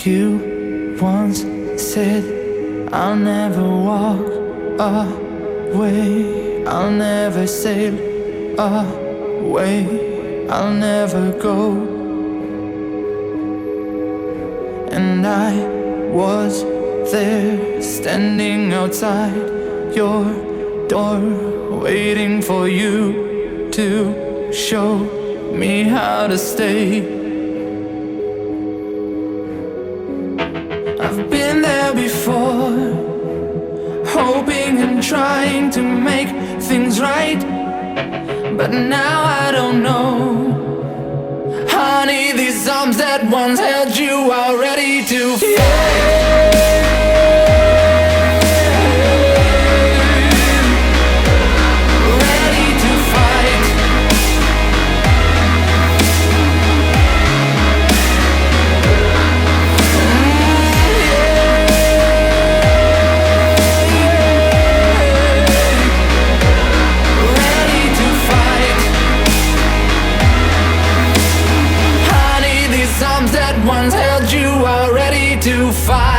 You once said I'll never walk away, I'll never sail away, I'll never go. And I was there, standing outside your door, waiting for you to show me how to stay. I've been there before, hoping and trying to make things right, but now I don't know. Honey, these arms that once held you are ready to fall. Once held you are ready to fight.